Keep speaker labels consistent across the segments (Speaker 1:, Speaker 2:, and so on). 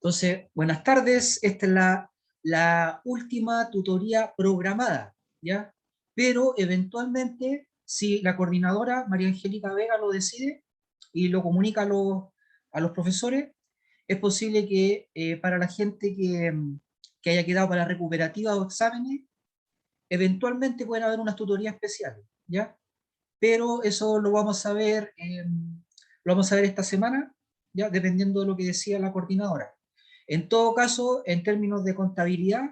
Speaker 1: Entonces, buenas tardes, esta es la última tutoría programada, ¿ya? Pero eventualmente, si la coordinadora María Angélica Vega lo decide y lo comunica a los profesores, es posible que para la gente que haya quedado para recuperativa o exámenes, eventualmente pueden haber unas tutorías especiales, ¿ya? Pero eso lo vamos a ver esta semana, ya dependiendo de lo que decía la coordinadora. En todo caso, en términos de contabilidad,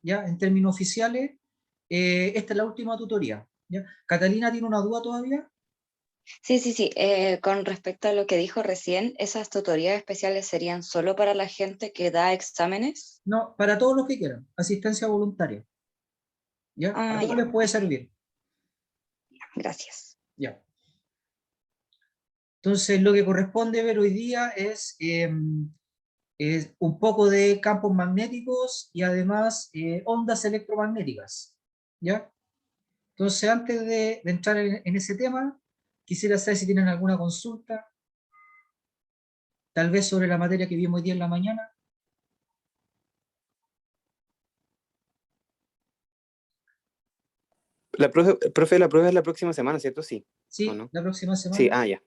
Speaker 1: ya en términos oficiales, esta es la última tutoría. ¿Ya? ¿Catalina tiene una duda todavía?
Speaker 2: Sí, sí, sí. Con respecto a lo que dijo recién, ¿esas tutorías especiales serían solo para la gente que da exámenes?
Speaker 1: No, para todos los que quieran, asistencia voluntaria. ¿Ya? A
Speaker 2: Ah,
Speaker 1: todos
Speaker 2: ya,
Speaker 1: les puede servir.
Speaker 2: gracias.
Speaker 1: ¿Ya? Entonces, lo que corresponde ver hoy día es un poco de campos magnéticos y además ondas electromagnéticas. ¿Ya? Entonces, antes de entrar en ese tema, quisiera saber si tienen alguna consulta, tal vez sobre la materia que vimos hoy día en la mañana.
Speaker 3: Profe, la prueba es la próxima semana, ¿cierto? Sí, ¿o
Speaker 1: Sí,
Speaker 3: no?
Speaker 1: la próxima
Speaker 3: Sí,
Speaker 1: semana.
Speaker 3: ya.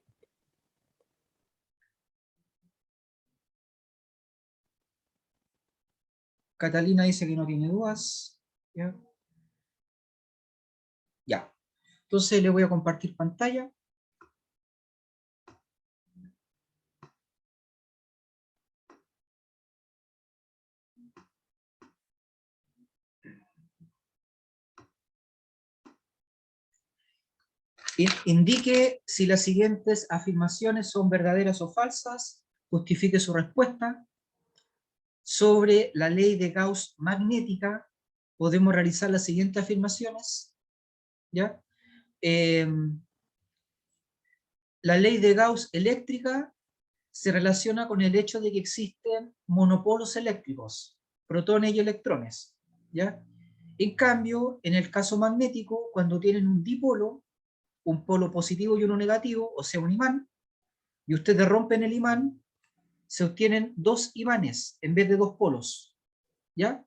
Speaker 1: Catalina dice que no tiene dudas. ¿Ya? Ya. Entonces, le voy a compartir pantalla. Indique si las siguientes afirmaciones son verdaderas o falsas. Justifique su respuesta. Sobre la ley de Gauss magnética, podemos realizar las siguientes afirmaciones. ¿Ya? Eh, la ley de Gauss eléctrica se relaciona con el hecho de que existen monopolos eléctricos, protones y electrones. ¿Ya? En cambio, en el caso magnético, cuando tienen un dipolo, un polo positivo y uno negativo, o sea, un imán, y ustedes rompen el imán, se obtienen dos imanes en vez de dos polos. ¿Ya?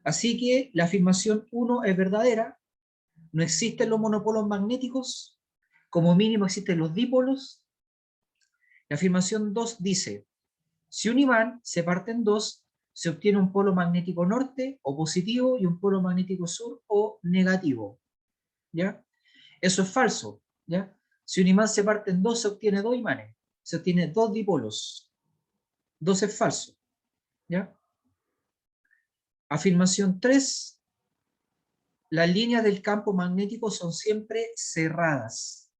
Speaker 1: Así que la afirmación 1 es verdadera, no existen los monopolos magnéticos, como mínimo existen los dipolos. La afirmación 2 dice, si un imán se parte en dos, se obtiene un polo magnético norte o positivo y un polo magnético sur o negativo. ¿Ya? Eso es falso. ¿Ya? Si un imán se parte en dos, se obtiene dos imanes, se obtiene dos dipolos. Dos es falso. ¿Ya? Afirmación 3, las líneas del campo magnético son siempre cerradas.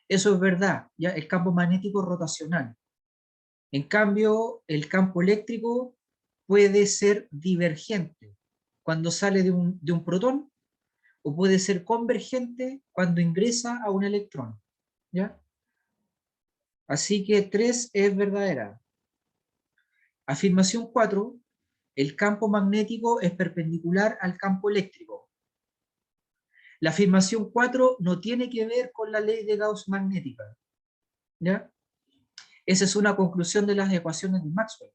Speaker 1: Eso es verdad, ¿ya? El campo magnético es rotacional. En cambio, el campo eléctrico puede ser divergente cuando sale de un protón o puede ser convergente cuando ingresa a un electrón. ¿Ya? Así que 3 es verdadera. Afirmación 4, el campo magnético es perpendicular al campo eléctrico. La afirmación 4 no tiene que ver con la ley de Gauss magnética. ¿Ya? Esa es una conclusión de las ecuaciones de Maxwell,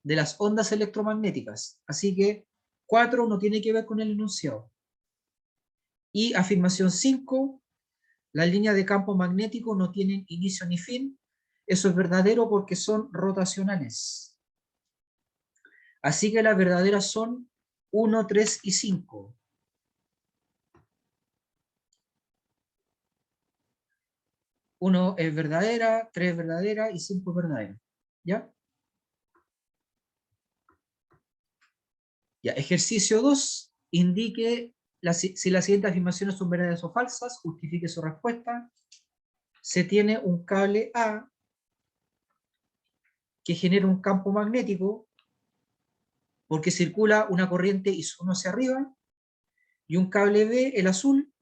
Speaker 1: de las ondas electromagnéticas. Así que 4 no tiene que ver con el enunciado. Y afirmación 5, las líneas de campo magnético no tienen inicio ni fin. Eso es verdadero porque son rotacionales. Así que las verdaderas son 1, 3 y 5. 1 es verdadera, 3 es verdadera y 5 es verdadera. ¿Ya? Ya, ejercicio 2, indique si las siguientes afirmaciones son verdaderas o falsas, justifique su respuesta. Se tiene un cable A que genera un campo magnético porque circula una corriente I1 hacia arriba, y un cable B, el azul,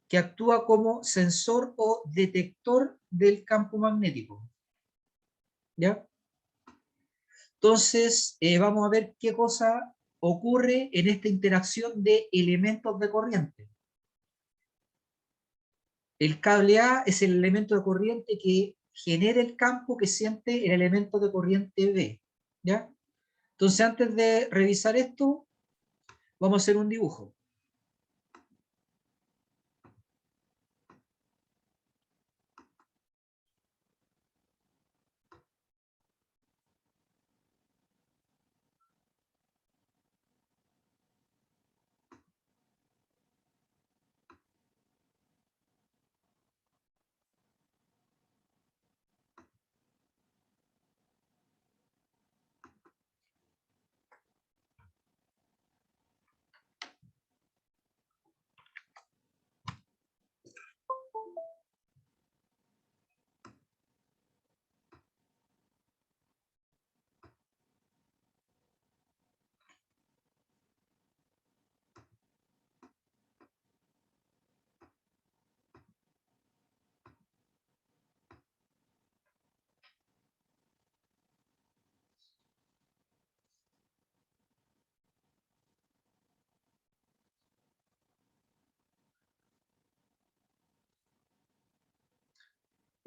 Speaker 1: que actúa como sensor o detector del campo magnético. ¿Ya? Entonces, vamos a ver qué cosa ocurre en esta interacción de elementos de corriente. El cable A es el elemento de corriente que genera el campo que siente el elemento de corriente B. ¿Ya? Entonces, antes de revisar esto, vamos a hacer un dibujo.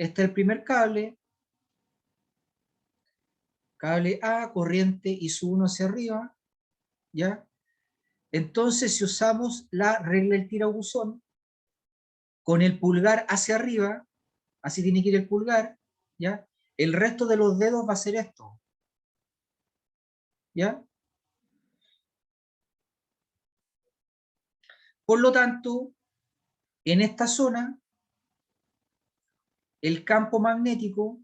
Speaker 1: Este es el primer cable. Cable A, corriente y su 1 hacia arriba. ¿Ya? Entonces, si usamos la regla del tirabuzón, con el pulgar hacia arriba, así tiene que ir el pulgar, ¿ya? El resto de los dedos va a ser esto. ¿Ya? Por lo tanto, en esta zona, el campo magnético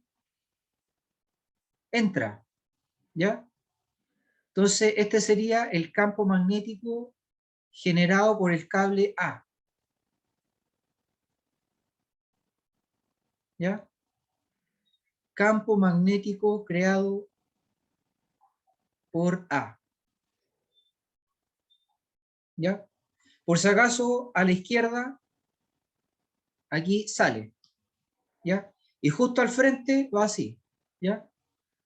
Speaker 1: entra. ¿Ya? Entonces, este sería el campo magnético generado por el cable A. ¿Ya? Campo magnético creado por A. ¿Ya? Por si acaso, a la izquierda, aquí sale. ¿Ya? Y justo al frente va así. ¿Ya?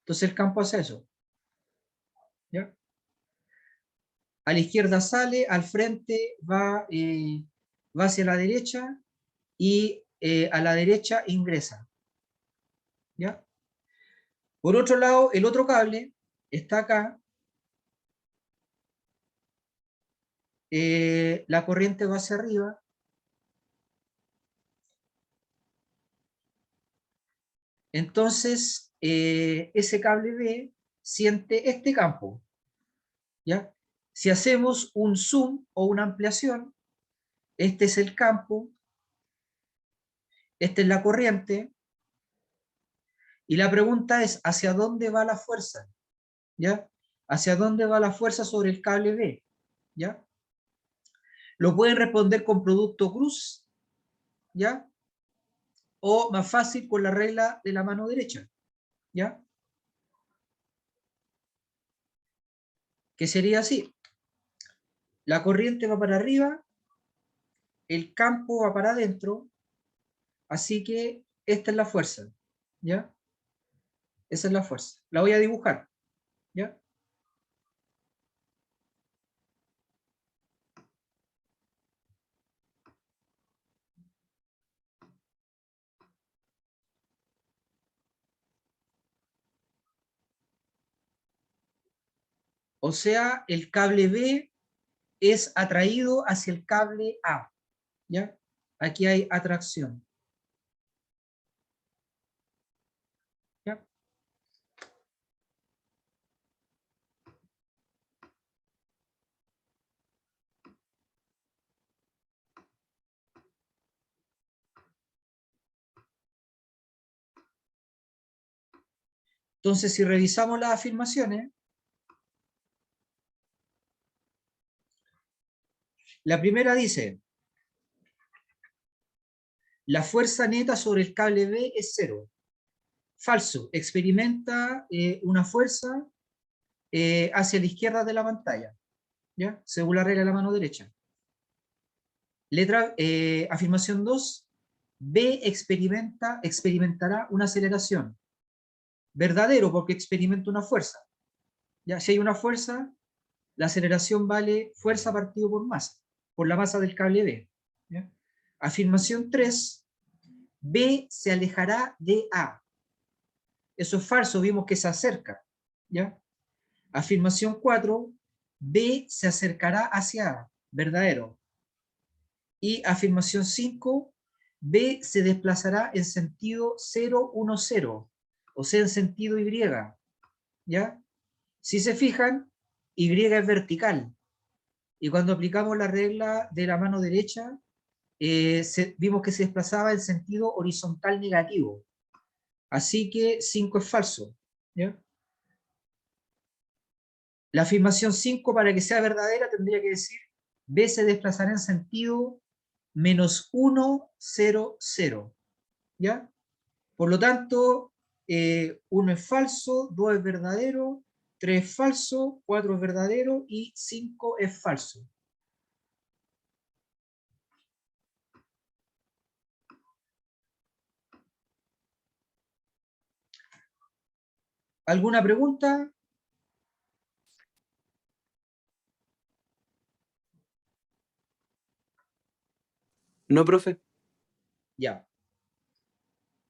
Speaker 1: Entonces el campo hace eso. ¿Ya? A la izquierda sale, al frente va hacia la derecha y a la derecha ingresa. ¿Ya? Por otro lado, el otro cable está acá. La corriente va hacia arriba. Entonces, ese cable B siente este campo. ¿Ya? Si hacemos un zoom o una ampliación, este es el campo, esta es la corriente, y la pregunta es, ¿hacia dónde va la fuerza? ¿Ya? ¿Hacia dónde va la fuerza sobre el cable B? ¿Ya? Lo pueden responder con producto cruz, ¿ya? O más fácil con la regla de la mano derecha, ¿ya? Que sería así. La corriente va para arriba, el campo va para adentro, así que esta es la fuerza, ¿ya? Esa es la fuerza. La voy a dibujar, ¿ya? O sea, el cable B es atraído hacia el cable A, ¿ya? Aquí hay atracción, ¿ya? Entonces, si revisamos las afirmaciones, la primera dice, la fuerza neta sobre el cable B es 0. Falso, experimenta una fuerza hacia la izquierda de la pantalla, ¿ya? Según la regla de la mano derecha. Afirmación 2, B experimentará una aceleración. Verdadero, porque experimenta una fuerza. ¿Ya? Si hay una fuerza, la aceleración vale fuerza partido por masa, por la masa del cable B. ¿Ya? Afirmación 3, B se alejará de A. Eso es falso, vimos que se acerca. ¿Ya? Afirmación 4, B se acercará hacia A, verdadero. Y afirmación 5, B se desplazará en sentido 0, 1, 0, o sea, en sentido Y, ¿ya? Si se fijan, Y es vertical, y cuando aplicamos la regla de la mano derecha, vimos que se desplazaba en sentido horizontal negativo. Así que 5 es falso, ¿ya? La afirmación 5, para que sea verdadera, tendría que decir B se desplazará en sentido -1, 0, 0. ¿Ya? Por lo tanto, 1 es falso, 2 es verdadero, 3 es falso, 4 es verdadero y 5 es falso. ¿Alguna pregunta?
Speaker 3: No, profe.
Speaker 1: Ya.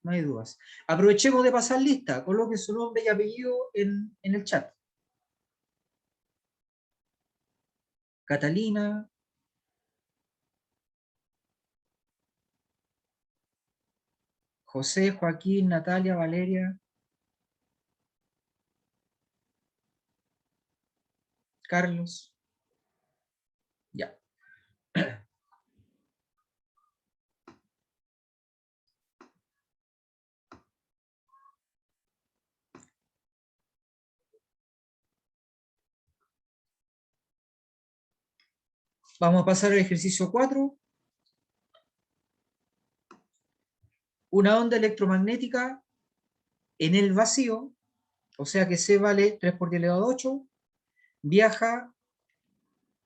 Speaker 1: No hay dudas. Aprovechemos de pasar lista. Coloque su nombre y apellido en el chat. Catalina. José, Joaquín, Natalia, Valeria. Carlos. Ya. Vamos a pasar al ejercicio 4. Una onda electromagnética en el vacío, o sea que C vale 3 por 10 elevado a 8, viaja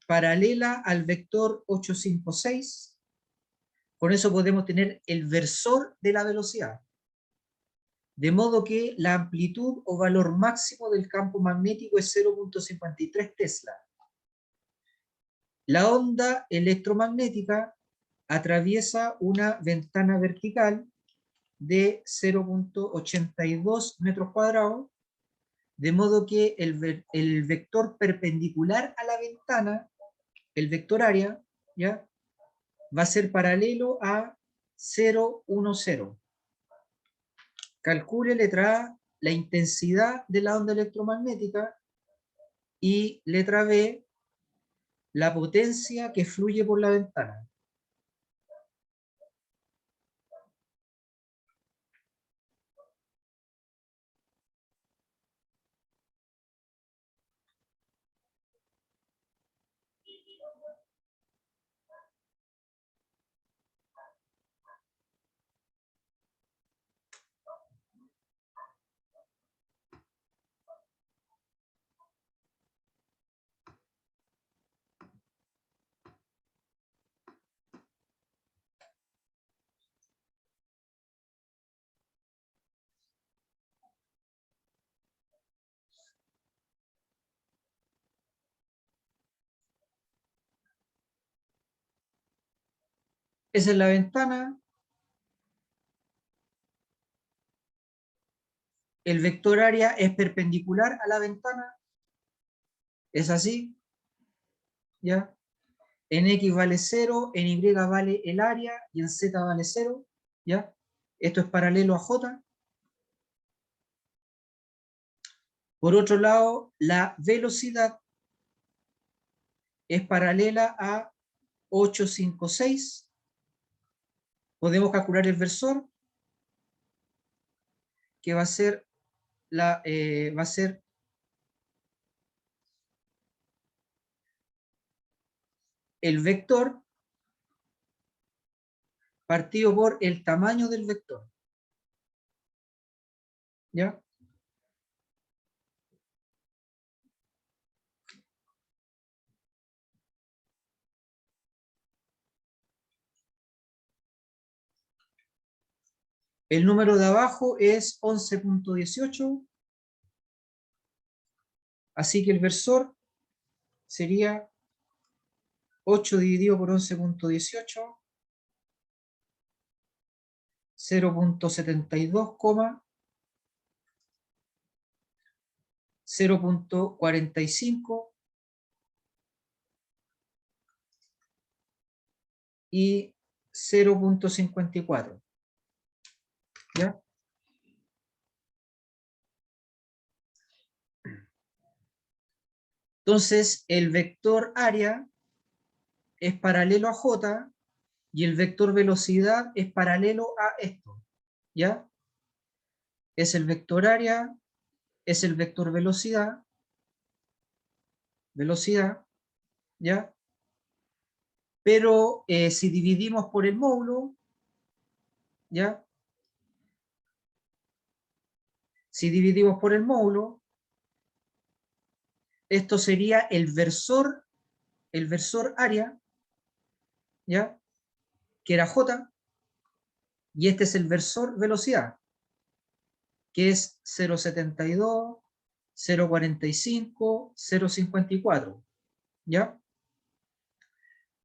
Speaker 1: paralela al vector 856. Con eso podemos tener el versor de la velocidad. De modo que la amplitud o valor máximo del campo magnético es 0.53 Tesla. La onda electromagnética atraviesa una ventana vertical de 0.82 metros cuadrados, de modo que el vector perpendicular a la ventana, el vector área, ¿ya?, va a ser paralelo a 0, 1, 0. Calcule, letra A, la intensidad de la onda electromagnética, y letra B, la potencia que fluye por la ventana. Esa es la ventana. El vector área es perpendicular a la ventana. Es así. ¿Ya? En X vale 0, en Y vale el área y en Z vale 0. ¿Ya? Esto es paralelo a J. Por otro lado, la velocidad es paralela a 856. Podemos calcular el versor, que va a ser el vector partido por el tamaño del vector. ¿Ya? El número de abajo es 11.18. Así que el versor sería 8 dividido por 11.18, 0.72, 0.45 y 0.54. ¿Ya? Entonces, el vector área es paralelo a J y el vector velocidad es paralelo a esto. ¿Ya? Es el vector área, es el vector velocidad, ¿ya? Pero si dividimos por el módulo, ¿ya? Si dividimos por el módulo, esto sería el versor área, ¿ya? Que era J, y este es el versor velocidad, que es 0.72, 0.45, 0.54, ¿ya?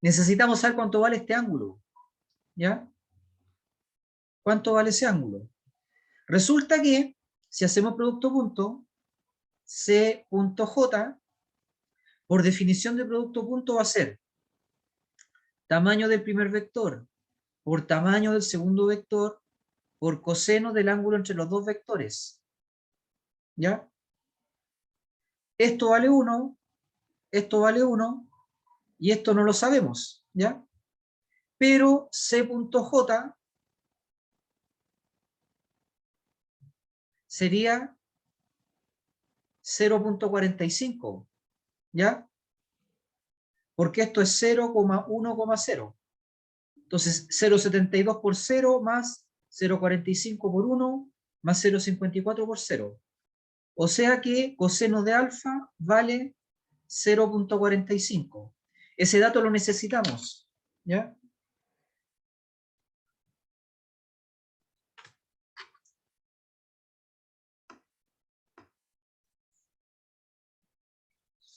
Speaker 1: Necesitamos saber cuánto vale este ángulo, ¿ya? ¿Cuánto vale ese ángulo? Resulta que, si hacemos producto punto, C.J, por definición de producto punto va a ser tamaño del primer vector por tamaño del segundo vector por coseno del ángulo entre los dos vectores. ¿Ya? Esto vale 1, esto vale 1, y esto no lo sabemos. ¿Ya? Pero C.J sería 0.45. ¿Ya? Porque esto es 0,1,0. Entonces, 0,72 por 0 más 0,45 por 1 más 0,54 por 0. O sea que coseno de alfa vale 0.45. Ese dato lo necesitamos. ¿Ya?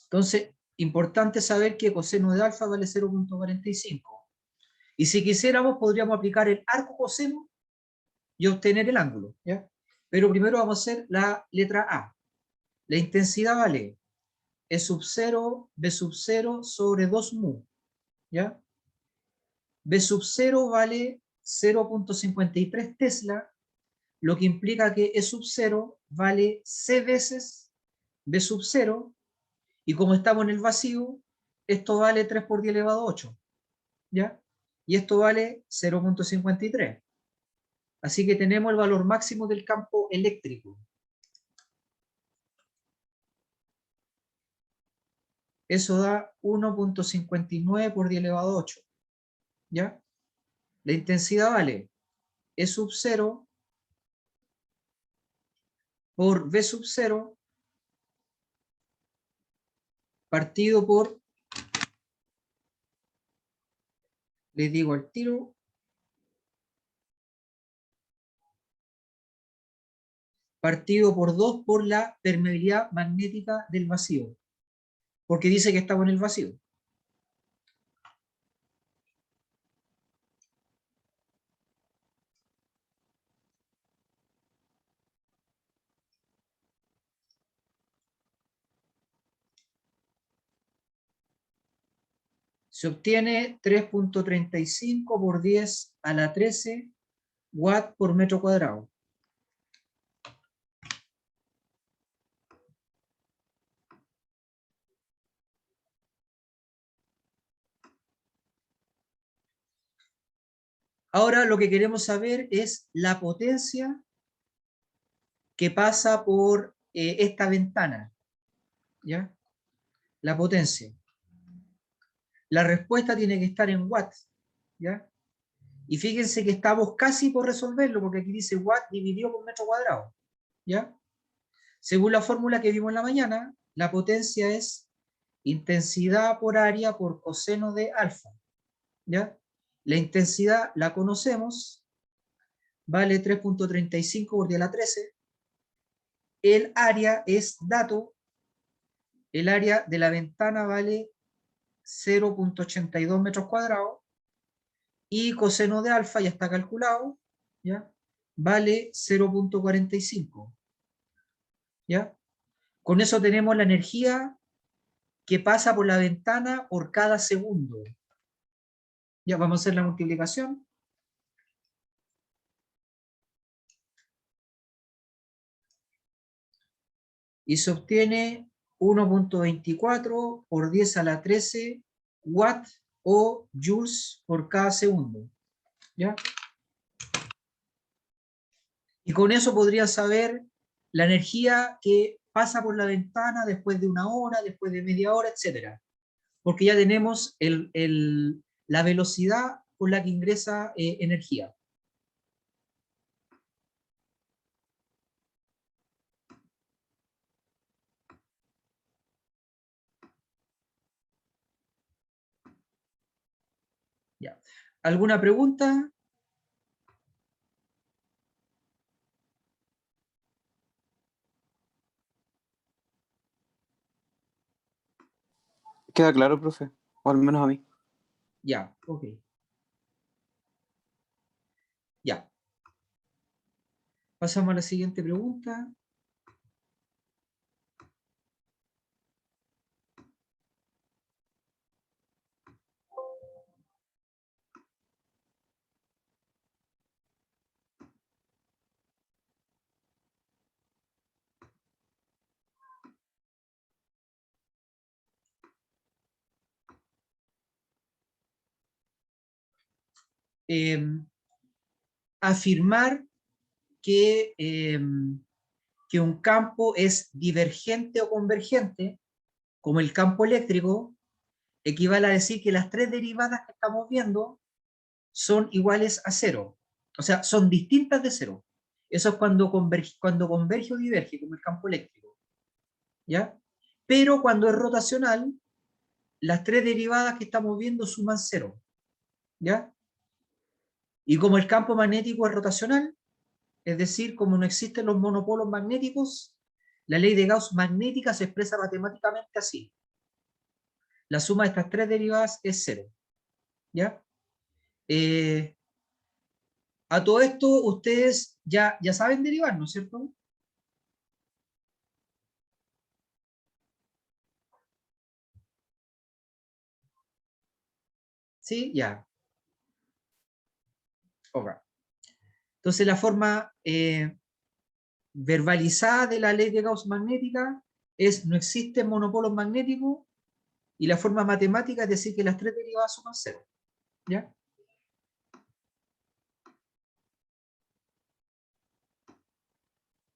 Speaker 1: Entonces, importante saber que coseno de alfa vale 0.45. Y si quisiéramos, podríamos aplicar el arco coseno y obtener el ángulo. ¿Ya? Pero primero vamos a hacer la letra A. La intensidad vale E sub 0, B sub 0 sobre 2 mu. ¿Ya? B sub 0 vale 0.53 Tesla, lo que implica que E sub 0 vale C veces B sub 0, y como estamos en el vacío, esto vale 3 por 10 elevado a 8. ¿Ya? Y esto vale 0.53. Así que tenemos el valor máximo del campo eléctrico. Eso da 1.59 por 10 elevado a 8. ¿Ya? La intensidad vale E sub 0 por B sub 0 partido por, les digo al tiro, partido por 2 por la permeabilidad magnética del vacío, porque dice que estamos en el vacío. Se obtiene 3.35 por 10 a la 13 watt por metro cuadrado. Ahora lo que queremos saber es la potencia que pasa por esta ventana. ¿Ya? La potencia. La respuesta tiene que estar en watts. ¿Ya? Y fíjense que estamos casi por resolverlo, porque aquí dice watt dividido por metro cuadrado. ¿Ya? Según la fórmula que vimos en la mañana, la potencia es intensidad por área por coseno de alfa. ¿Ya? La intensidad la conocemos, vale 3.35 por 10 a la 13. El área es dato, el área de la ventana vale 0.82 metros cuadrados, y coseno de alfa ya está calculado, ¿ya? Vale 0.45. ¿Ya? Con eso tenemos la energía que pasa por la ventana por cada segundo. Ya vamos a hacer la multiplicación. Y se obtiene 1.24 por 10 a la 13 watt o joules por cada segundo. ¿Ya? Y con eso podría saber la energía que pasa por la ventana después de una hora, después de media hora, etc. Porque ya tenemos la velocidad con la que ingresa energía. Ya. ¿Alguna pregunta?
Speaker 3: Queda claro, profe, o al menos a mí.
Speaker 1: Ya, ok. Ya. Pasamos a la siguiente pregunta. Afirmar que, que un campo es divergente o convergente, como el campo eléctrico, equivale a decir que las tres derivadas que estamos viendo son iguales a cero. O sea, son distintas de cero. Eso es cuando converge o diverge, como el campo eléctrico. ¿Ya? Pero cuando es rotacional, las tres derivadas que estamos viendo suman cero. ¿Ya? Y como el campo magnético es rotacional, es decir, como no existen los monopolos magnéticos, la ley de Gauss magnética se expresa matemáticamente así. La suma de estas tres derivadas es cero. ¿Ya? A todo esto ustedes ya saben derivar, ¿no es cierto? Sí, ya. Okay. Entonces la forma verbalizada de la ley de Gauss magnética es no existen monopolos magnéticos y la forma matemática es decir que las tres derivadas suman cero. ¿Ya?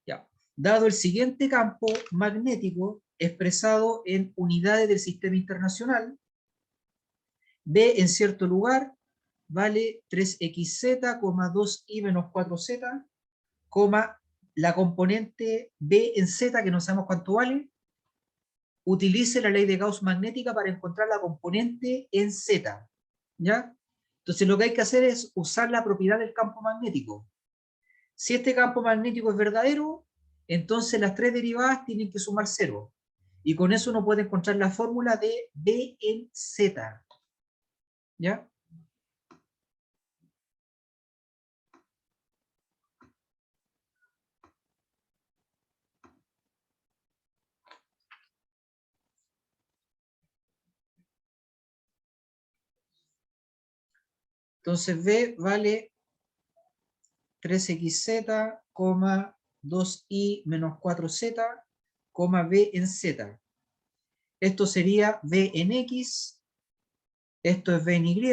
Speaker 1: Ya. Dado el siguiente campo magnético expresado en unidades del sistema internacional, B en cierto lugar vale 3xz, 2i menos 4z, la componente B en z, que no sabemos cuánto vale, utilice la ley de Gauss magnética para encontrar la componente en z. ¿Ya? Entonces lo que hay que hacer es usar la propiedad del campo magnético. Si este campo magnético es verdadero, entonces las tres derivadas tienen que sumar cero. Y con eso uno puede encontrar la fórmula de B en z. ¿Ya? Entonces B vale 3xz, 2i menos 4z, b en z. Esto sería b en x, esto es b en y,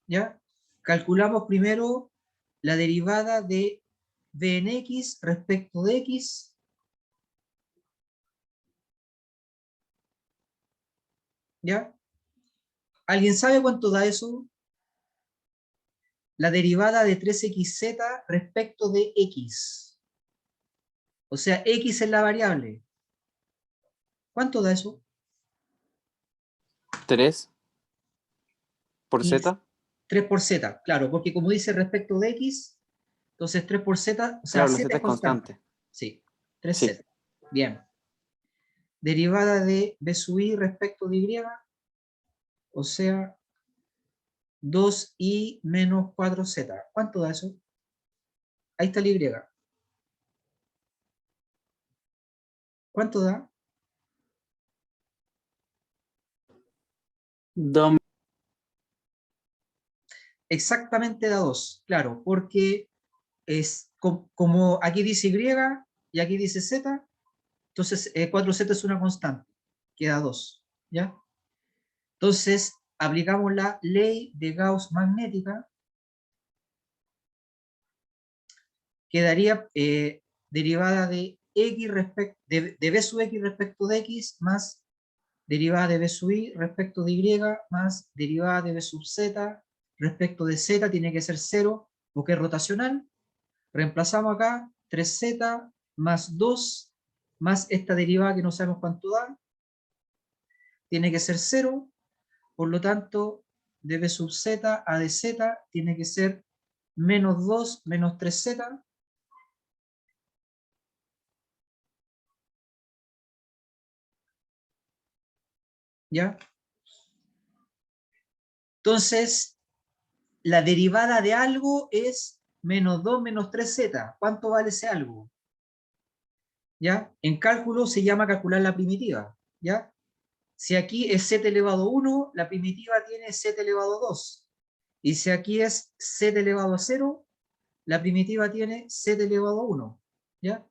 Speaker 1: ¿ya? Calculamos primero la derivada de b en x respecto de x. ¿Ya? ¿Alguien sabe cuánto da eso? La derivada de 3xz respecto de x. O sea, x es la variable. ¿Cuánto da eso?
Speaker 3: 3 por
Speaker 1: Y
Speaker 3: z.
Speaker 1: 3 por z, claro, porque como dice respecto de x, entonces 3 por z, o sea,
Speaker 3: Claro, la
Speaker 1: z
Speaker 3: z
Speaker 1: es
Speaker 3: es
Speaker 1: constante.
Speaker 3: constante.
Speaker 1: Sí, 3z.
Speaker 3: Sí.
Speaker 1: Bien. Derivada de b sub i respecto de y, o sea, 2i menos 4z. ¿Cuánto da eso? Ahí está la y. ¿Cuánto da? Exactamente da 2, claro, porque es como aquí dice Y y aquí dice Z, entonces 4Z es una constante, queda 2, ¿ya? Entonces, aplicamos la ley de Gauss magnética, quedaría derivada de X de B sub X respecto de X más derivada de B sub Y respecto de Y más derivada de B sub Z respecto de Z, tiene que ser 0 porque es rotacional. Reemplazamos acá 3Z más 2 más esta derivada que no sabemos cuánto da, tiene que ser 0, por lo tanto de B sub Z a de Z tiene que ser menos 2 menos 3Z, ¿ya? Entonces, la derivada de algo es menos 2 menos 3Z. ¿Cuánto vale ese algo? ¿Ya? En cálculo se llama calcular la primitiva, ¿ya? Si aquí es z elevado a 1, la primitiva tiene z elevado a 2. Y si aquí es z elevado a 0, la primitiva tiene z elevado a 1, ¿ya?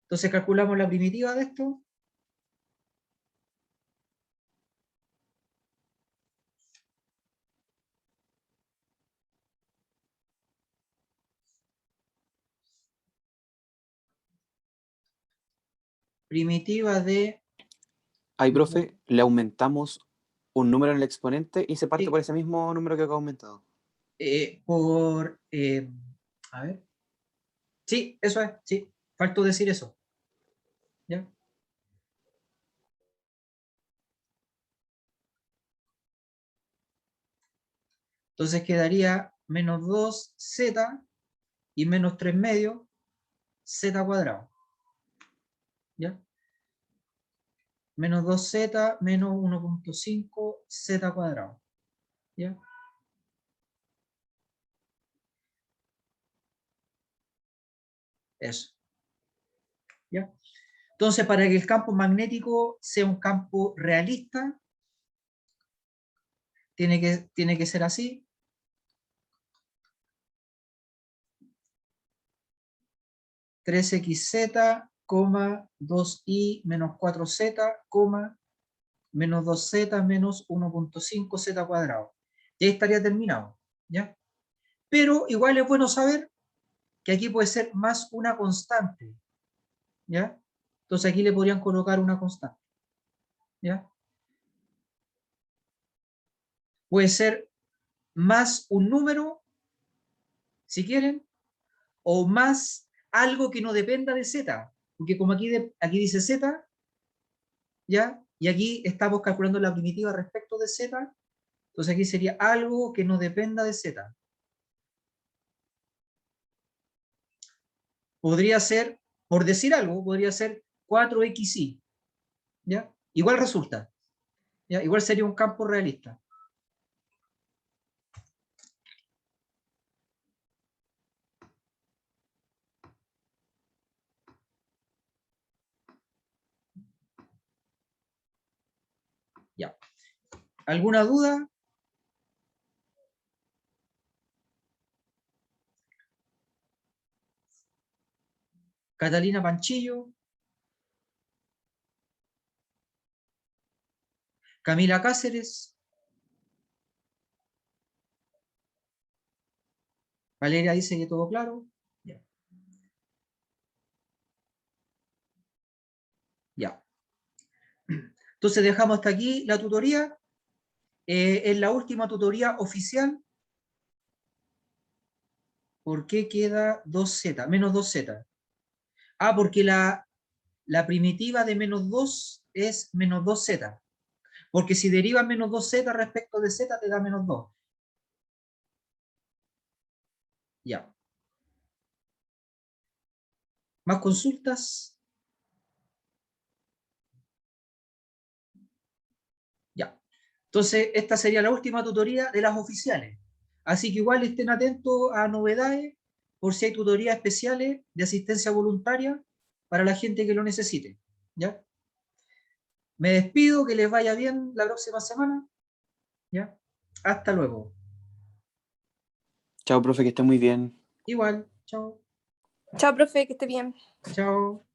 Speaker 1: Entonces calculamos la primitiva de esto. Primitiva de...
Speaker 3: Ahí, profe, le aumentamos un número en el exponente y se parte
Speaker 1: Sí,
Speaker 3: por ese mismo número que acá aumentado.
Speaker 1: a ver. Sí, eso es, sí. Faltó decir eso, ¿ya? Entonces quedaría menos 2z y menos 3 medios z cuadrado, ¿ya? Menos 2z menos 1.5 z cuadrado, ¿ya? Eso, ¿ya? Entonces, para que el campo magnético sea un campo realista, tiene que ser así. Tres xz, 2i menos 4z, menos 2z menos 1.5 z cuadrado. Y ahí estaría terminado, ¿ya? Pero igual es bueno saber que aquí puede ser más una constante, ¿ya? Entonces aquí le podrían colocar una constante, ¿ya? Puede ser más un número, si quieren, o más algo que no dependa de z, porque como aquí dice z, ¿ya? Y aquí estamos calculando la primitiva respecto de z, entonces aquí sería algo que no dependa de z. Podría ser, por decir algo, podría ser 4xy, ¿ya? Igual resulta, ¿ya? Igual sería un campo realista. Ya. ¿Alguna duda? Catalina Panchillo, Camila Cáceres, Valeria dice que todo claro. Ya. Ya. Entonces dejamos hasta aquí la tutoría. Es la última tutoría oficial. ¿Por qué queda 2z? Menos 2z. Ah, porque la primitiva de menos 2 es menos 2z. Porque si derivas menos 2z respecto de z te da menos 2. Ya. ¿Más consultas? Ya. Entonces, esta sería la última tutoría de las oficiales. Así que igual estén atentos a novedades por si hay tutorías especiales de asistencia voluntaria para la gente que lo necesite. ¿Ya? Me despido, que les vaya bien la próxima semana. ¿Ya? Hasta luego.
Speaker 3: Chao, profe, que esté muy bien.
Speaker 1: Igual, chao.
Speaker 4: Chao, profe, que esté bien.
Speaker 1: Chao.